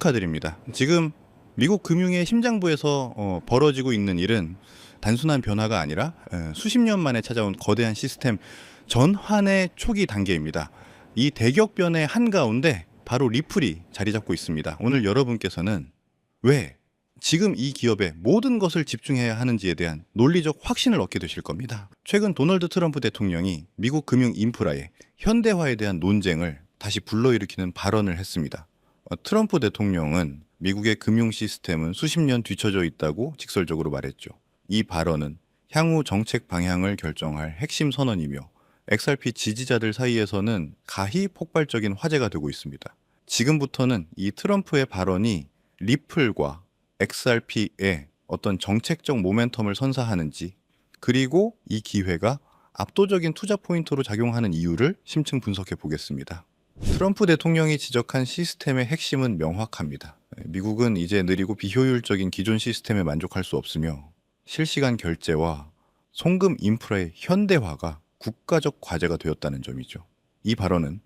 축하드립니다. 지금 미국 금융의 심장부에서 벌어지고 있는 일은 단순한 변화가 아니라 수십 년 만에 찾아온 거대한 시스템 전환의 초기 단계입니다. 이 대격변의 한가운데 바로 리플이 자리 잡고 있습니다. 오늘 여러분께서는 왜 지금 이 기업에 모든 것을 집중해야 하는지에 대한 논리적 확신을 얻게 되실 겁니다. 최근 도널드 트럼프 대통령이 미국 금융 인프라의 현대화에 대한 논쟁을 다시 불러일으키는 발언을 했습니다. 트럼프 대통령은 미국의 금융 시스템은 수십 년 뒤처져 있다고 직설적으로 말했죠. 이 발언은 향후 정책 방향을 결정할 핵심 선언이며 XRP 지지자들 사이에서는 가히 폭발적인 화제가 되고 있습니다. 지금부터는 이 트럼프의 발언이 리플과 XRP에 어떤 정책적 모멘텀을 선사하는지, 그리고 이 기회가 압도적인 투자 포인트로 작용하는 이유를 심층 분석해 보겠습니다. 트럼프 대통령이 지적한 시스템의 핵심은 명확합니다. 미국은 이제 느리고 비효율적인 기존 시스템에 만족할 수 없으며 실시간 결제와 송금 인프라의 현대화가 국가적 과제가 되었다는 점이죠. 이 발언은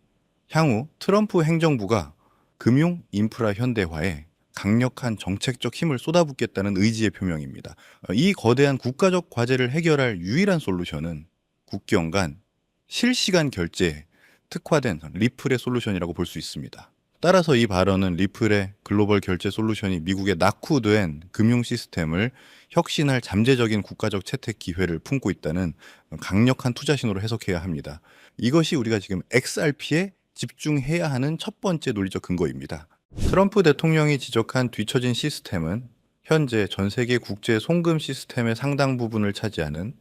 향후 트럼프 행정부가 금융 인프라 현대화에 강력한 정책적 힘을 쏟아붓겠다는 의지의 표명입니다. 이 거대한 국가적 과제를 해결할 유일한 솔루션은 국경 간 실시간 결제에 특화된 리플의 솔루션이라고 볼 수 있습니다. 따라서 이 발언은 리플의 글로벌 결제 솔루션이 미국의 낙후된 금융 시스템을 혁신할 잠재적인 국가적 채택 기회를 품고 있다는 강력한 투자 신호로 해석해야 합니다. 이것이 우리가 지금 XRP에 집중해야 하는 첫 번째 논리적 근거입니다. 트럼프 대통령이 지적한 뒤처진 시스템은 현재 전 세계 국제 송금 시스템의 상당 부분을 차지하는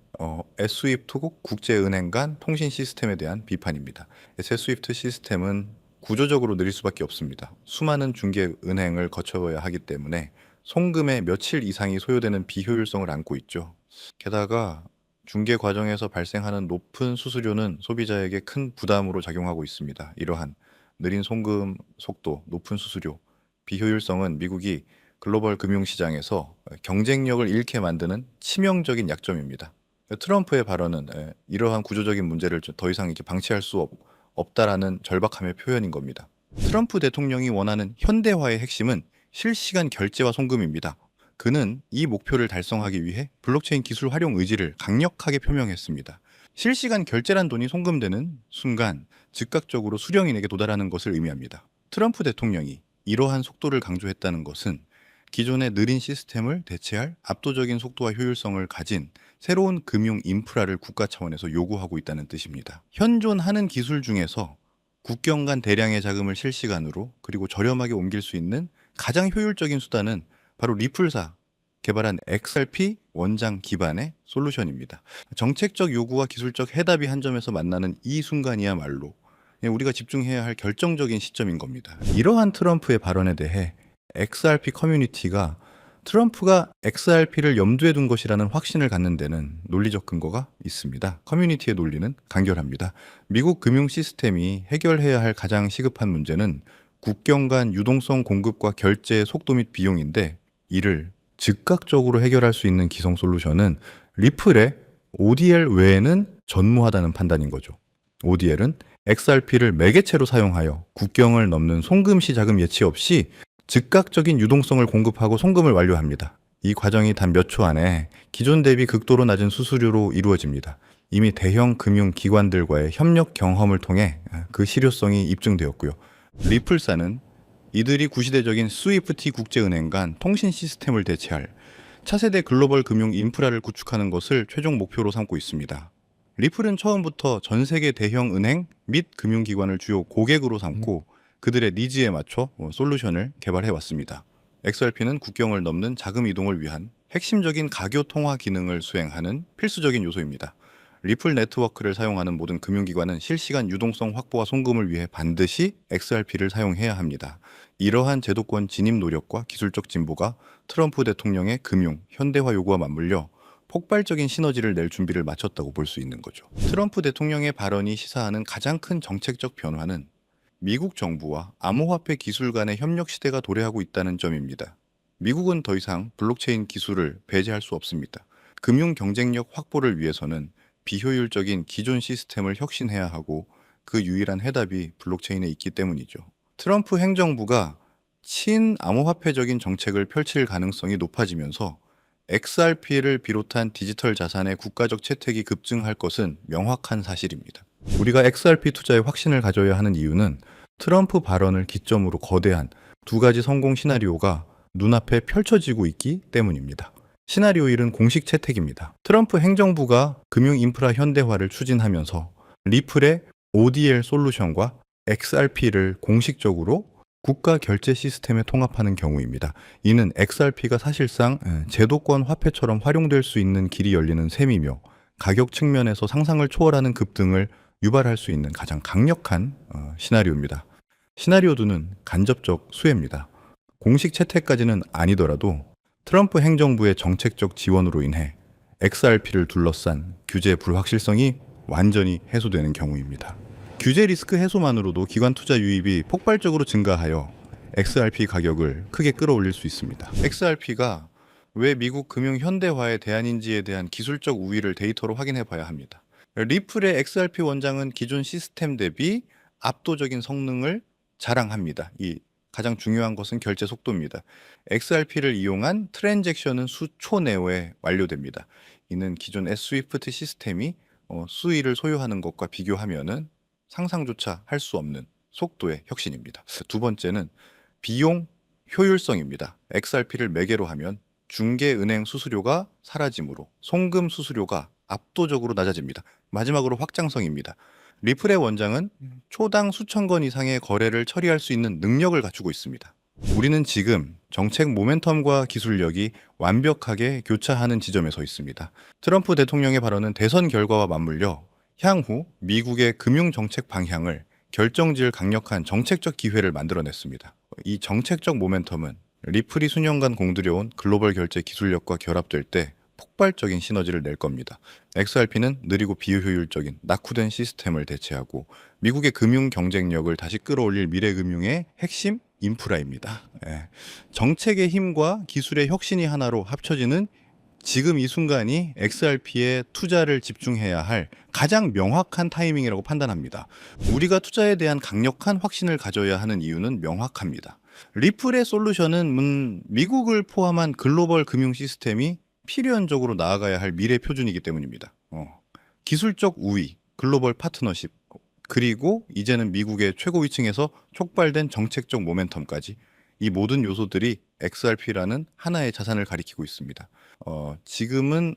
스위프트 국제은행 간 통신 시스템에 대한 비판입니다. 스위프트 시스템은 구조적으로 느릴 수밖에 없습니다. 수많은 중개 은행을 거쳐야 하기 때문에 송금에 며칠 이상이 소요되는 비효율성을 안고 있죠. 게다가 중개 과정에서 발생하는 높은 수수료는 소비자에게 큰 부담으로 작용하고 있습니다. 이러한 느린 송금 속도, 높은 수수료, 비효율성은 미국이 글로벌 금융시장에서 경쟁력을 잃게 만드는 치명적인 약점입니다. 트럼프의 발언은 이러한 구조적인 문제를 더 이상 이렇게 방치할 수 없다라는 절박함의 표현인 겁니다. 트럼프 대통령이 원하는 현대화의 핵심은 실시간 결제와 송금입니다. 그는 이 목표를 달성하기 위해 블록체인 기술 활용 의지를 강력하게 표명했습니다. 실시간 결제란 돈이 송금되는 순간 즉각적으로 수령인에게 도달하는 것을 의미합니다. 트럼프 대통령이 이러한 속도를 강조했다는 것은 기존의 느린 시스템을 대체할 압도적인 속도와 효율성을 가진 새로운 금융 인프라를 국가 차원에서 요구하고 있다는 뜻입니다. 현존하는 기술 중에서 국경 간 대량의 자금을 실시간으로 그리고 저렴하게 옮길 수 있는 가장 효율적인 수단은 바로 리플사 개발한 XRP 원장 기반의 솔루션입니다. 정책적 요구와 기술적 해답이 한 점에서 만나는 이 순간이야말로 우리가 집중해야 할 결정적인 시점인 겁니다. 이러한 트럼프의 발언에 대해 XRP 커뮤니티가 트럼프가 XRP를 염두에 둔 것이라는 확신을 갖는 데는 논리적 근거가 있습니다. 커뮤니티의 논리는 간결합니다. 미국 금융 시스템이 해결해야 할 가장 시급한 문제는 국경 간 유동성 공급과 결제의 속도 및 비용인데, 이를 즉각적으로 해결할 수 있는 기성 솔루션은 리플의 ODL 외에는 전무하다는 판단인 거죠. ODL은 XRP를 매개체로 사용하여 국경을 넘는 송금 시 자금 예치 없이 즉각적인 유동성을 공급하고 송금을 완료합니다. 이 과정이 단 몇 초 안에 기존 대비 극도로 낮은 수수료로 이루어집니다. 이미 대형 금융 기관들과의 협력 경험을 통해 그 실효성이 입증되었고요. 리플사는 이들이 구시대적인 스위프트 국제은행 간 통신 시스템을 대체할 차세대 글로벌 금융 인프라를 구축하는 것을 최종 목표로 삼고 있습니다. 리플은 처음부터 전 세계 대형 은행 및 금융기관을 주요 고객으로 삼고 그들의 니즈에 맞춰 솔루션을 개발해 왔습니다. XRP는 국경을 넘는 자금 이동을 위한 핵심적인 가교 통화 기능을 수행하는 필수적인 요소입니다. 리플 네트워크를 사용하는 모든 금융기관은 실시간 유동성 확보와 송금을 위해 반드시 XRP를 사용해야 합니다. 이러한 제도권 진입 노력과 기술적 진보가 트럼프 대통령의 금융 현대화 요구와 맞물려 폭발적인 시너지를 낼 준비를 마쳤다고 볼 수 있는 거죠. 트럼프 대통령의 발언이 시사하는 가장 큰 정책적 변화는 미국 정부와 암호화폐 기술 간의 협력 시대가 도래하고 있다는 점입니다. 미국은 더 이상 블록체인 기술을 배제할 수 없습니다. 금융 경쟁력 확보를 위해서는 비효율적인 기존 시스템을 혁신해야 하고 그 유일한 해답이 블록체인에 있기 때문이죠. 트럼프 행정부가 친암호화폐적인 정책을 펼칠 가능성이 높아지면서 XRP를 비롯한 디지털 자산의 국가적 채택이 급증할 것은 명확한 사실입니다. 우리가 XRP 투자에 확신을 가져야 하는 이유는 트럼프 발언을 기점으로 거대한 두 가지 성공 시나리오가 눈앞에 펼쳐지고 있기 때문입니다. 시나리오 1은 공식 채택입니다. 트럼프 행정부가 금융 인프라 현대화를 추진하면서 리플의 ODL 솔루션과 XRP를 공식적으로 국가 결제 시스템에 통합하는 경우입니다. 이는 XRP가 사실상 제도권 화폐처럼 활용될 수 있는 길이 열리는 셈이며 가격 측면에서 상상을 초월하는 급등을 유발할 수 있는 가장 강력한 시나리오입니다. 시나리오 2는 간접적 수혜입니다. 공식 채택까지는 아니더라도 트럼프 행정부의 정책적 지원으로 인해 XRP를 둘러싼 규제 불확실성이 완전히 해소되는 경우입니다. 규제 리스크 해소만으로도 기관 투자 유입이 폭발적으로 증가하여 XRP 가격을 크게 끌어올릴 수 있습니다. XRP가 왜 미국 금융 현대화의 대안인지에 대한 기술적 우위를 데이터로 확인해 봐야 합니다. 리플의 XRP 원장은 기존 시스템 대비 압도적인 성능을 자랑합니다. 이 가장 중요한 것은 결제 속도입니다. XRP를 이용한 트랜잭션은 수초 내외에 완료됩니다. 이는 기존 스위프트 시스템이 수위를 소유하는 것과 비교하면은 상상조차 할 수 없는 속도의 혁신입니다. 두 번째는 비용 효율성입니다. XRP를 매개로 하면 중개은행 수수료가 사라지므로 송금 수수료가 압도적으로 낮아집니다. 마지막으로 확장성입니다. 리플의 원장은 초당 수천 건 이상의 거래를 처리할 수 있는 능력을 갖추고 있습니다. 우리는 지금 정책 모멘텀과 기술력이 완벽하게 교차하는 지점에 서 있습니다. 트럼프 대통령의 발언은 대선 결과와 맞물려 향후 미국의 금융 정책 방향을 결정지을 강력한 정책적 기회를 만들어냈습니다. 이 정책적 모멘텀은 리플이 수년간 공들여온 글로벌 결제 기술력과 결합될 때 폭발적인 시너지를 낼 겁니다. XRP는 느리고 비효율적인 낙후된 시스템을 대체하고 미국의 금융 경쟁력을 다시 끌어올릴 미래 금융의 핵심 인프라입니다. 정책의 힘과 기술의 혁신이 하나로 합쳐지는 지금 이 순간이 XRP에 투자를 집중해야 할 가장 명확한 타이밍이라고 판단합니다. 우리가 투자에 대한 강력한 확신을 가져야 하는 이유는 명확합니다. 리플의 솔루션은 미국을 포함한 글로벌 금융 시스템이 필연적으로 나아가야 할 미래 표준이기 때문입니다. 기술적 우위, 글로벌 파트너십, 그리고 이제는 미국의 최고위층에서 촉발된 정책적 모멘텀까지 이 모든 요소들이 XRP라는 하나의 자산을 가리키고 있습니다. 지금은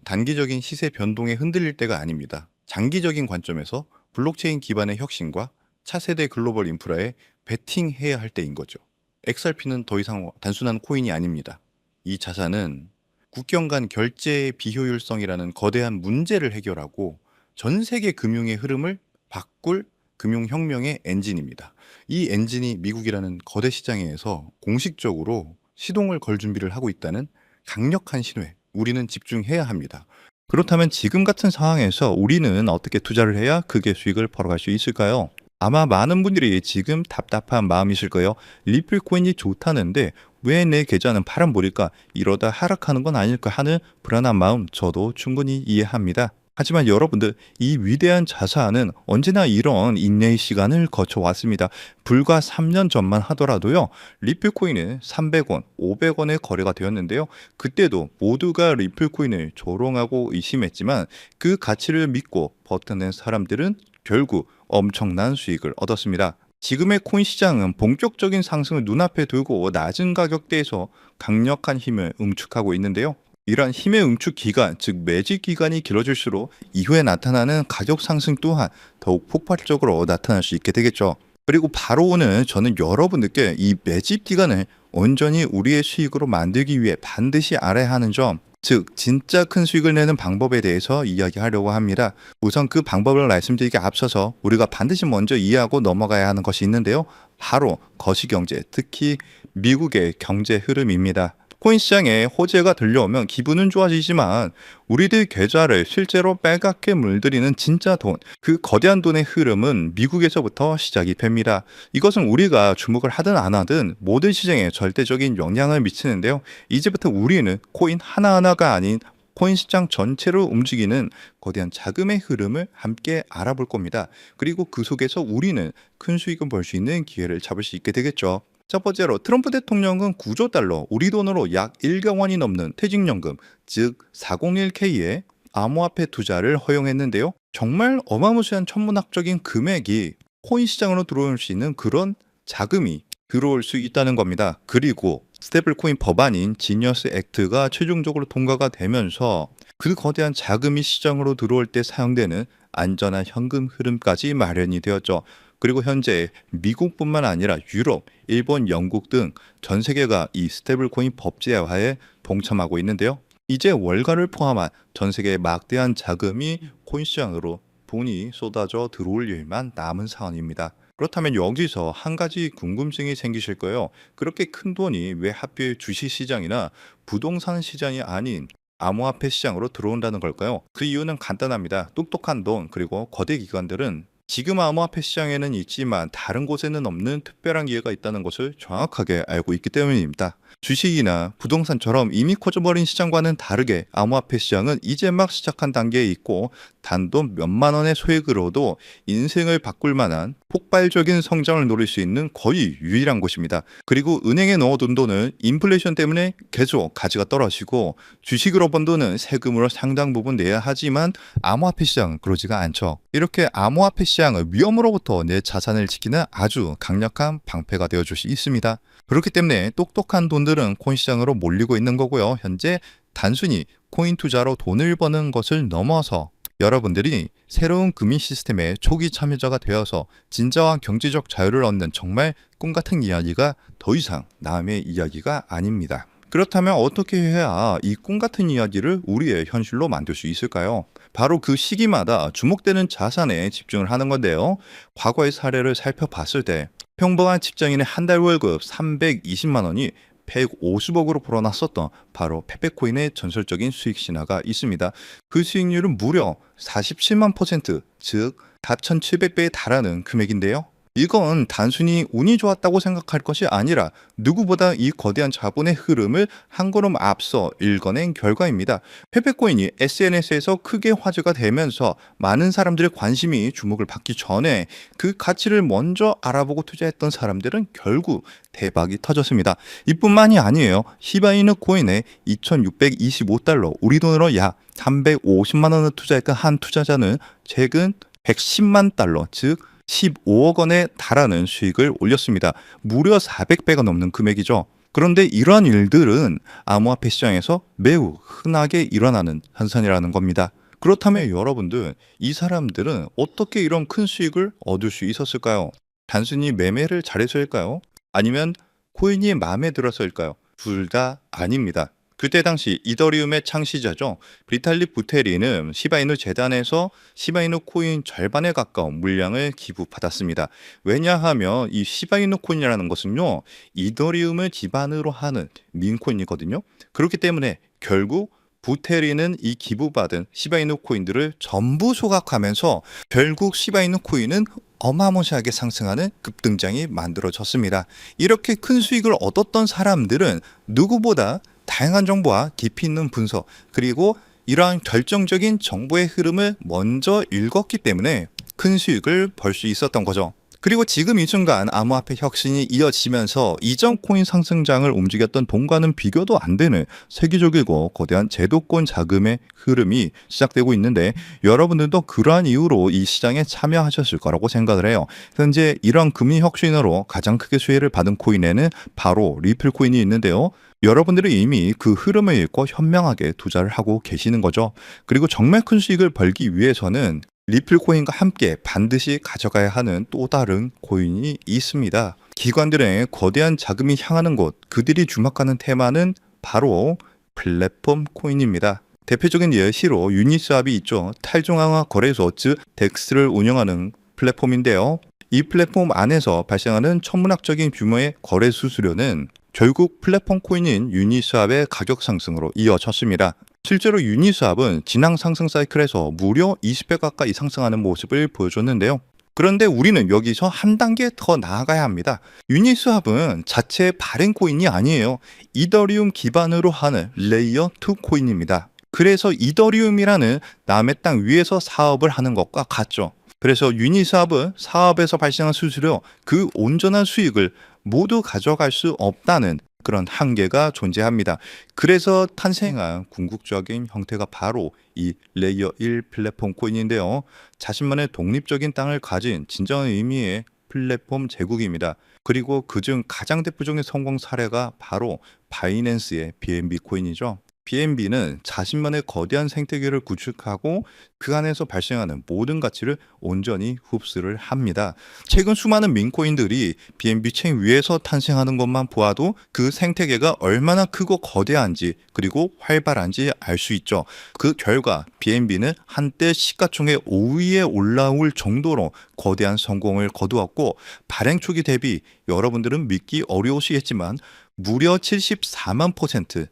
단기적인 시세 변동에 흔들릴 때가 아닙니다. 장기적인 관점에서 블록체인 기반의 혁신과 차세대 글로벌 인프라에 베팅해야 할 때인 거죠. XRP는 더 이상 단순한 코인이 아닙니다. 이 자산은 국경 간 결제의 비효율성이라는 거대한 문제를 해결하고 전 세계 금융의 흐름을 바꿀 금융혁명의 엔진입니다. 이 엔진이 미국이라는 거대 시장에서 공식적으로 시동을 걸 준비를 하고 있다는 강력한 신호에 우리는 집중해야 합니다. 그렇다면 지금 같은 상황에서 우리는 어떻게 투자를 해야 크게 수익을 벌어갈 수 있을까요? 아마 많은 분들이 지금 답답한 마음이실 거예요. 리플 코인이 좋다는데 왜 내 계좌는 파란불일까? 이러다 하락하는 건 아닐까 하는 불안한 마음 저도 충분히 이해합니다. 하지만 여러분들, 이 위대한 자산은 언제나 이런 인내의 시간을 거쳐왔습니다. 불과 3년 전만 하더라도요, 리플코인은 300원, 500원에 거래가 되었는데요. 그때도 모두가 리플코인을 조롱하고 의심했지만 그 가치를 믿고 버텨낸 사람들은 결국 엄청난 수익을 얻었습니다. 지금의 코인 시장은 본격적인 상승을 눈앞에 두고 낮은 가격대에서 강력한 힘을 응축하고 있는데요. 이러한 힘의 응축 기간, 즉 매집 기간이 길어질수록 이후에 나타나는 가격 상승 또한 더욱 폭발적으로 나타날 수 있게 되겠죠. 그리고 바로 오늘 저는 여러분들께 이 매집 기간을 온전히 우리의 수익으로 만들기 위해 반드시 알아야 하는 점, 즉 진짜 큰 수익을 내는 방법에 대해서 이야기하려고 합니다. 우선 그 방법을 말씀드리기 앞서서 우리가 반드시 먼저 이해하고 넘어가야 하는 것이 있는데요. 바로 거시경제, 특히 미국의 경제 흐름입니다. 코인 시장에 호재가 들려오면 기분은 좋아지지만 우리들 계좌를 실제로 빨갛게 물들이는 진짜 돈, 그 거대한 돈의 흐름은 미국에서부터 시작이 됩니다. 이것은 우리가 주목을 하든 안 하든 모든 시장에 절대적인 영향을 미치는데요. 이제부터 우리는 코인 하나하나가 아닌 코인 시장 전체를 움직이는 거대한 자금의 흐름을 함께 알아볼 겁니다. 그리고 그 속에서 우리는 큰 수익을 벌 수 있는 기회를 잡을 수 있게 되겠죠. 첫 번째로 트럼프 대통령은 9조 달러, 우리 돈으로 약 1억 원이 넘는 퇴직연금, 즉 401k에 암호화폐 투자를 허용했는데요. 정말 어마무시한 천문학적인 금액이 코인 시장으로 들어올 수 있는 그런 자금이 들어올 수 있다는 겁니다. 그리고 스테이블코인 법안인 지니어스 액트가 최종적으로 통과가 되면서 그 거대한 자금이 시장으로 들어올 때 사용되는 안전한 현금 흐름까지 마련이 되었죠. 그리고 현재 미국뿐만 아니라 유럽, 일본, 영국 등 전 세계가 이 스테이블코인 법제화에 동참하고 있는데요. 이제 월가를 포함한 전 세계의 막대한 자금이 코인 시장으로 돈이 쏟아져 들어올 일만 남은 상황입니다. 그렇다면 여기서 한 가지 궁금증이 생기실 거예요. 그렇게 큰 돈이 왜 하필 주식 시장이나 부동산 시장이 아닌 암호화폐 시장으로 들어온다는 걸까요? 그 이유는 간단합니다. 똑똑한 돈 그리고 거대 기관들은 지금 암호화폐 시장에는 있지만 다른 곳에는 없는 특별한 기회가 있다는 것을 정확하게 알고 있기 때문입니다. 주식이나 부동산처럼 이미 커져버린 시장과는 다르게 암호화폐 시장은 이제 막 시작한 단계에 있고 단돈 몇만 원의 소액으로도 인생을 바꿀 만한 폭발적인 성장을 노릴 수 있는 거의 유일한 곳입니다. 그리고 은행에 넣어둔 돈은 인플레이션 때문에 계속 가치가 떨어지고 주식으로 번 돈은 세금으로 상당 부분 내야 하지만 암호화폐 시장은 그러지가 않죠. 이렇게 암호화폐 시장은 위험으로부터 내 자산을 지키는 아주 강력한 방패가 되어줄 수 있습니다. 그렇기 때문에 똑똑한 돈들은 코인 시장으로 몰리고 있는 거고요. 현재 단순히 코인 투자로 돈을 버는 것을 넘어서 여러분들이 새로운 금융 시스템의 초기 참여자가 되어서 진정한 경제적 자유를 얻는 정말 꿈같은 이야기가 더 이상 남의 이야기가 아닙니다. 그렇다면 어떻게 해야 이 꿈같은 이야기를 우리의 현실로 만들 수 있을까요? 바로 그 시기마다 주목되는 자산에 집중을 하는 건데요. 과거의 사례를 살펴봤을 때 평범한 직장인의 한 달 월급 320만 원이 150억으로 불어났었던 바로 페페코인의 전설적인 수익 신화가 있습니다. 그 수익률은 무려 47만 %, 즉 4,700배에 달하는 금액인데요. 이건 단순히 운이 좋았다고 생각할 것이 아니라 누구보다 이 거대한 자본의 흐름을 한 걸음 앞서 읽어낸 결과입니다. 페페코인이 SNS에서 크게 화제가 되면서 많은 사람들의 관심이 주목을 받기 전에 그 가치를 먼저 알아보고 투자했던 사람들은 결국 대박이 터졌습니다. 이뿐만이 아니에요. 시바이누 코인에 2,625달러, 우리 돈으로 약 350만 원을 투자했던 한 투자자는 최근 110만 달러, 즉 15억 원에 달하는 수익을 올렸습니다. 무려 400배가 넘는 금액이죠. 그런데 이러한 일들은 암호화폐 시장에서 매우 흔하게 일어나는 현상이라는 겁니다. 그렇다면 여러분들, 이 사람들은 어떻게 이런 큰 수익을 얻을 수 있었을까요? 단순히 매매를 잘해서일까요? 아니면 코인이 마음에 들어서일까요? 둘 다 아닙니다. 그때 당시 이더리움의 창시자죠. 비탈릭 부테린은 시바이누 재단에서 시바이누 코인 절반에 가까운 물량을 기부받았습니다. 왜냐하면 이 시바이누 코인이라는 것은요, 이더리움을 기반으로 하는 민코인이거든요. 그렇기 때문에 결국 부테린은 이 기부받은 시바이누 코인들을 전부 소각하면서 결국 시바이누 코인은 어마무시하게 상승하는 급등장이 만들어졌습니다. 이렇게 큰 수익을 얻었던 사람들은 누구보다 다양한 정보와 깊이 있는 분석, 그리고 이러한 결정적인 정보의 흐름을 먼저 읽었기 때문에 큰 수익을 벌 수 있었던 거죠. 그리고 지금 이 순간 암호화폐 혁신이 이어지면서 이전 코인 상승장을 움직였던 돈과는 비교도 안 되는 세계적이고 거대한 제도권 자금의 흐름이 시작되고 있는데 여러분들도 그러한 이유로 이 시장에 참여하셨을 거라고 생각을 해요. 현재 이러한 금융 혁신으로 가장 크게 수혜를 받은 코인에는 바로 리플 코인이 있는데요. 여러분들이 이미 그 흐름을 읽고 현명하게 투자를 하고 계시는 거죠. 그리고 정말 큰 수익을 벌기 위해서는 리플 코인과 함께 반드시 가져가야 하는 또 다른 코인이 있습니다. 기관들의 거대한 자금이 향하는 곳, 그들이 주목하는 테마는 바로 플랫폼 코인입니다. 대표적인 예시로 유니스왑이 있죠. 탈중앙화 거래소, 즉 덱스를 운영하는 플랫폼인데요. 이 플랫폼 안에서 발생하는 천문학적인 규모의 거래 수수료는 결국 플랫폼 코인인 유니스왑의 가격 상승으로 이어졌습니다. 실제로 유니스왑은 지난 상승 사이클에서 무려 20배 가까이 상승하는 모습을 보여줬는데요. 그런데 우리는 여기서 한 단계 더 나아가야 합니다. 유니스왑은 자체 발행 코인이 아니에요. 이더리움 기반으로 하는 레이어 2 코인입니다. 그래서 이더리움이라는 남의 땅 위에서 사업을 하는 것과 같죠. 그래서 유니스왑은 사업에서 발생한 수수료, 그 온전한 수익을 모두 가져갈 수 없다는 그런 한계가 존재합니다. 그래서 탄생한 궁극적인 형태가 바로 이 레이어 1 플랫폼 코인인데요. 자신만의 독립적인 땅을 가진 진정한 의미의 플랫폼 제국입니다. 그리고 그중 가장 대표적인 성공 사례가 바로 바이낸스의 BNB 코인이죠. BNB는 자신만의 거대한 생태계를 구축하고 그 안에서 발생하는 모든 가치를 온전히 흡수를 합니다. 최근 수많은 민코인들이 BNB 체인 위에서 탄생하는 것만 보아도 그 생태계가 얼마나 크고 거대한지 그리고 활발한지 알 수 있죠. 그 결과 BNB는 한때 시가총액 5위에 올라올 정도로 거대한 성공을 거두었고 발행 초기 대비 여러분들은 믿기 어려우시겠지만 무려 74만 %,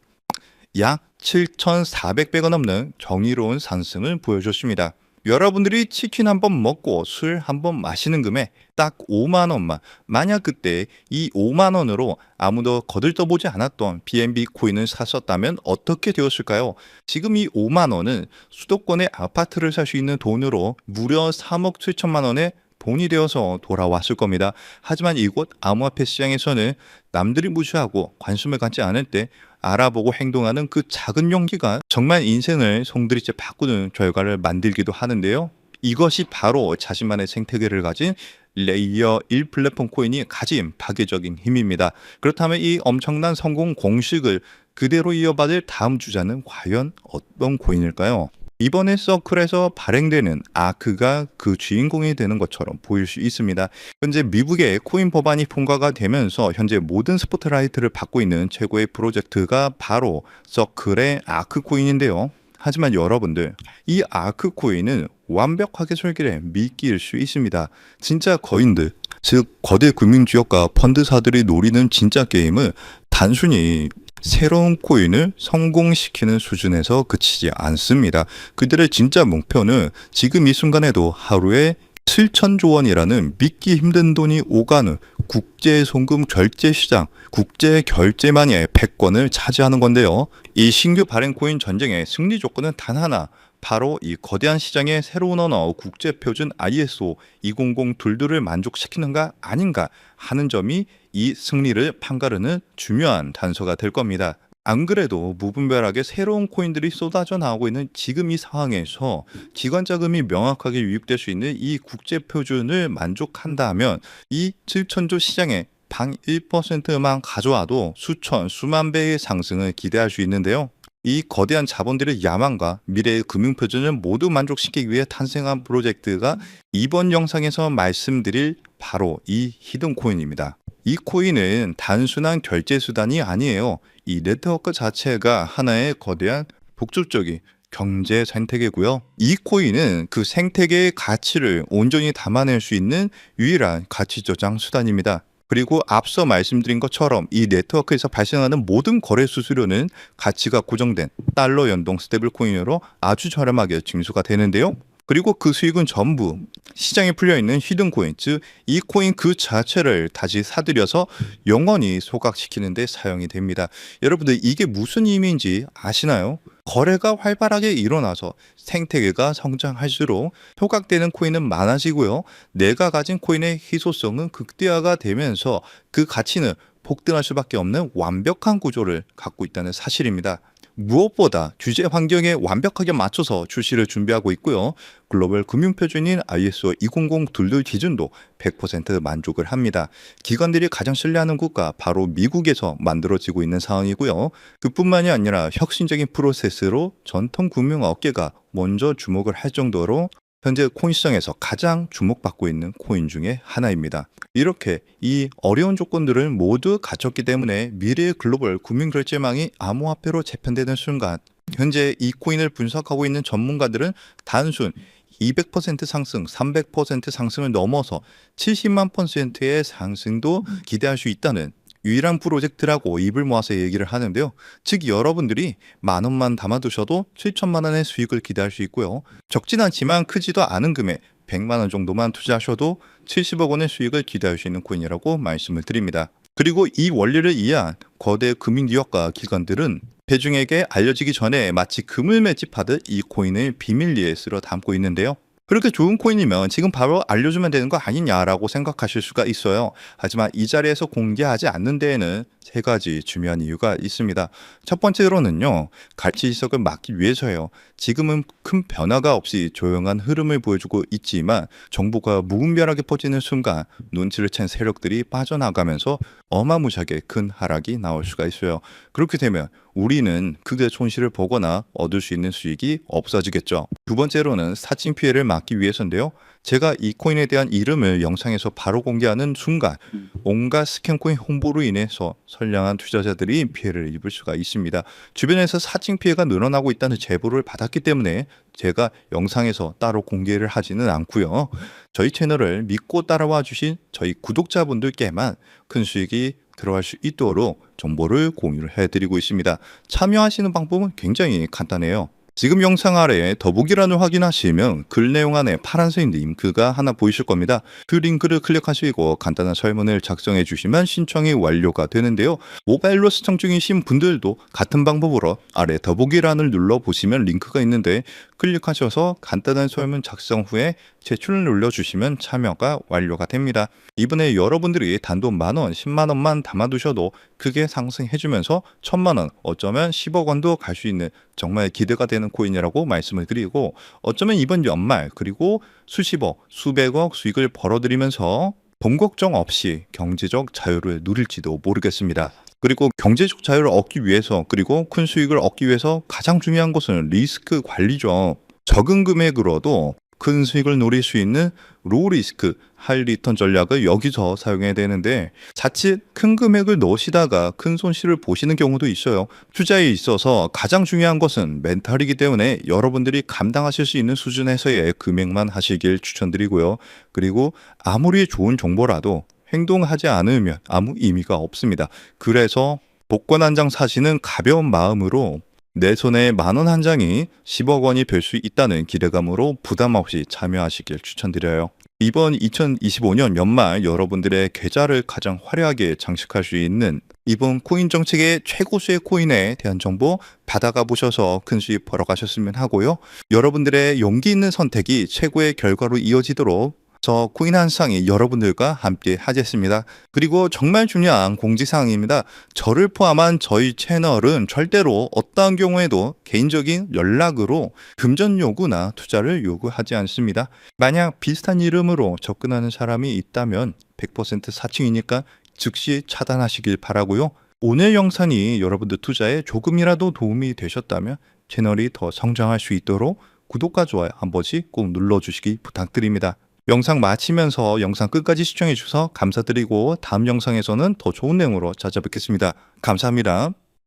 약 7,400배가 넘는 정의로운 상승을 보여줬습니다. 여러분들이 치킨 한 번 먹고 술 한 번 마시는 금에 딱 5만 원만, 만약 그때 이 5만 원으로 아무도 거들떠보지 않았던 BNB 코인을 샀었다면 어떻게 되었을까요? 지금 이 5만 원은 수도권의 아파트를 살 수 있는 돈으로 무려 3억 7천만 원의 돈이 되어서 돌아왔을 겁니다. 하지만 이곳 암호화폐 시장에서는 남들이 무시하고 관심을 갖지 않을 때 알아보고 행동하는 그 작은 용기가 정말 인생을 송두리째 바꾸는 결과를 만들기도 하는데요. 이것이 바로 자신만의 생태계를 가진 레이어 1 플랫폼 코인이 가진 파괴적인 힘입니다. 그렇다면 이 엄청난 성공 공식을 그대로 이어받을 다음 주자는 과연 어떤 코인일까요? 이번에 서클에서 발행되는 아크가 그 주인공이 되는 것처럼 보일 수 있습니다. 현재 미국의 코인 법안이 통과가 되면서 현재 모든 스포트라이트를 받고 있는 최고의 프로젝트가 바로 서클의 아크 코인인데요. 하지만 여러분들, 이 아크 코인은 완벽하게 설계된 미끼일 수 있습니다. 진짜 거인들, 즉 거대 금융지역과 펀드사들이 노리는 진짜 게임은 단순히 새로운 코인을 성공시키는 수준에서 그치지 않습니다. 그들의 진짜 목표는 지금 이 순간에도 하루에 7천조 원이라는 믿기 힘든 돈이 오가는 국제 송금 결제 시장, 국제 결제만의 패권을 차지하는 건데요. 이 신규 발행 코인 전쟁의 승리 조건은 단 하나, 바로 이 거대한 시장의 새로운 언어 국제 표준 ISO 20022를 만족시키는가 아닌가 하는 점이 이 승리를 판가르는 중요한 단서가 될 겁니다. 안 그래도 무분별하게 새로운 코인들이 쏟아져 나오고 있는 지금 이 상황에서 기관 자금이 명확하게 유입될 수 있는 이 국제 표준을 만족한다면 이 7천조 시장에 방 1%만 가져와도 수천, 수만 배의 상승을 기대할 수 있는데요. 이 거대한 자본들의 야망과 미래의 금융표준을 모두 만족시키기 위해 탄생한 프로젝트가 이번 영상에서 말씀드릴 바로 이 히든 코인입니다. 이 코인은 단순한 결제 수단이 아니에요. 이 네트워크 자체가 하나의 거대한 복잡적인 경제 생태계고요. 이 코인은 그 생태계의 가치를 온전히 담아낼 수 있는 유일한 가치 저장 수단입니다. 그리고 앞서 말씀드린 것처럼 이 네트워크에서 발생하는 모든 거래 수수료는 가치가 고정된 달러 연동 스테이블 코인으로 아주 저렴하게 징수가 되는데요. 그리고 그 수익은 전부 시장에 풀려있는 히든 코인, 즉 이 코인 그 자체를 다시 사들여서 영원히 소각시키는 데 사용이 됩니다. 여러분들 이게 무슨 의미인지 아시나요? 거래가 활발하게 일어나서 생태계가 성장할수록 소각되는 코인은 많아지고요. 내가 가진 코인의 희소성은 극대화가 되면서 그 가치는 폭등할 수밖에 없는 완벽한 구조를 갖고 있다는 사실입니다. 무엇보다 규제 환경에 완벽하게 맞춰서 출시를 준비하고 있고요. 글로벌 금융표준인 ISO 20022 기준도 100% 만족을 합니다. 기관들이 가장 신뢰하는 국가 바로 미국에서 만들어지고 있는 상황이고요. 그뿐만이 아니라 혁신적인 프로세스로 전통 금융업계가 먼저 주목을 할 정도로 현재 코인 시장에서 가장 주목받고 있는 코인 중에 하나입니다. 이렇게 이 어려운 조건들을 모두 갖췄기 때문에 미래의 글로벌 금융결제망이 암호화폐로 재편되는 순간 현재 이 코인을 분석하고 있는 전문가들은 단순 200% 상승, 300% 상승을 넘어서 70만 %의 상승도 기대할 수 있다는 유일한 프로젝트라고 입을 모아서 얘기를 하는데요. 즉 여러분들이 만 원만 담아두셔도 7천만 원의 수익을 기대할 수 있고요. 적진 않지만 크지도 않은 금액 100만 원 정도만 투자하셔도 70억 원의 수익을 기대할 수 있는 코인이라고 말씀을 드립니다. 그리고 이 원리를 이해한 거대 금융기업과 기관들은 대중에게 알려지기 전에 마치 금을 매집하듯 이 코인을 비밀리에 쓸어 담고 있는데요. 그렇게 좋은 코인이면 지금 바로 알려주면 되는 거 아니냐라고 생각하실 수가 있어요. 하지만 이 자리에서 공개하지 않는 데에는 세 가지 중요한 이유가 있습니다. 첫 번째로는요, 가치 지석을 막기 위해서예요. 지금은 큰 변화가 없이 조용한 흐름을 보여주고 있지만 정보가 무분별하게 퍼지는 순간 눈치를 챈 세력들이 빠져나가면서 어마무시하게 큰 하락이 나올 수가 있어요. 그렇게 되면 우리는 크게 손실을 보거나 얻을 수 있는 수익이 없어지겠죠. 두 번째로는 사칭 피해를 막기 위해서인데요. 제가 이 코인에 대한 이름을 영상에서 바로 공개하는 순간 온갖 스캔코인 홍보로 인해서 선량한 투자자들이 피해를 입을 수가 있습니다. 주변에서 사칭 피해가 늘어나고 있다는 제보를 받았기 때문에 제가 영상에서 따로 공개를 하지는 않고요. 저희 채널을 믿고 따라와 주신 저희 구독자분들께만 큰 수익이 들어갈 수 있도록 정보를 공유를 해드리고 있습니다. 참여하시는 방법은 굉장히 간단해요. 지금 영상 아래에 더보기란을 확인하시면 글 내용 안에 파란색 링크가 하나 보이실 겁니다. 그 링크를 클릭하시고 간단한 설문을 작성해 주시면 신청이 완료가 되는데요. 모바일로 시청 중이신 분들도 같은 방법으로 아래 더보기란을 눌러보시면 링크가 있는데 클릭하셔서 간단한 설문 작성 후에 제출을 눌러주시면 참여가 완료가 됩니다. 이번에 여러분들이 단돈 만원, 10만 원만 담아두셔도 크게 상승해주면서 1000만 원, 어쩌면 10억 원도 갈 수 있는 정말 기대가 되는 코인이라고 말씀을 드리고, 어쩌면 이번 연말 그리고 수십억, 수백억 수익을 벌어들이면서 돈 걱정 없이 경제적 자유를 누릴지도 모르겠습니다. 그리고 경제적 자유를 얻기 위해서, 그리고 큰 수익을 얻기 위해서 가장 중요한 것은 리스크 관리죠. 적은 금액으로도 큰 수익을 노릴 수 있는 로우 리스크, 하이 리턴 전략을 여기서 사용해야 되는데, 자칫 큰 금액을 넣으시다가 큰 손실을 보시는 경우도 있어요. 투자에 있어서 가장 중요한 것은 멘탈이기 때문에 여러분들이 감당하실 수 있는 수준에서의 금액만 하시길 추천드리고요. 그리고 아무리 좋은 정보라도 행동하지 않으면 아무 의미가 없습니다. 그래서 복권 한 장 사시는 가벼운 마음으로 내 손에 만원 한 장이 10억 원이 될 수 있다는 기대감으로 부담 없이 참여하시길 추천드려요. 이번 2025년 연말 여러분들의 계좌를 가장 화려하게 장식할 수 있는 이번 코인 정책의 최고수의 코인에 대한 정보 받아가 보셔서 큰 수익 벌어가셨으면 하고요. 여러분들의 용기 있는 선택이 최고의 결과로 이어지도록 저 코인 한 쌍이 여러분들과 함께 하겠습니다. 그리고 정말 중요한 공지사항입니다. 저를 포함한 저희 채널은 절대로 어떠한 경우에도 개인적인 연락으로 금전 요구나 투자를 요구하지 않습니다. 만약 비슷한 이름으로 접근하는 사람이 있다면 100% 사칭이니까 즉시 차단하시길 바라고요. 오늘 영상이 여러분들 투자에 조금이라도 도움이 되셨다면 채널이 더 성장할 수 있도록 구독과 좋아요 한 번씩 꼭 눌러주시기 부탁드립니다. 영상 마치면서 영상 끝까지 시청해 주셔서 감사드리고 다음 영상에서는 더 좋은 내용으로 찾아뵙겠습니다. 감사합니다.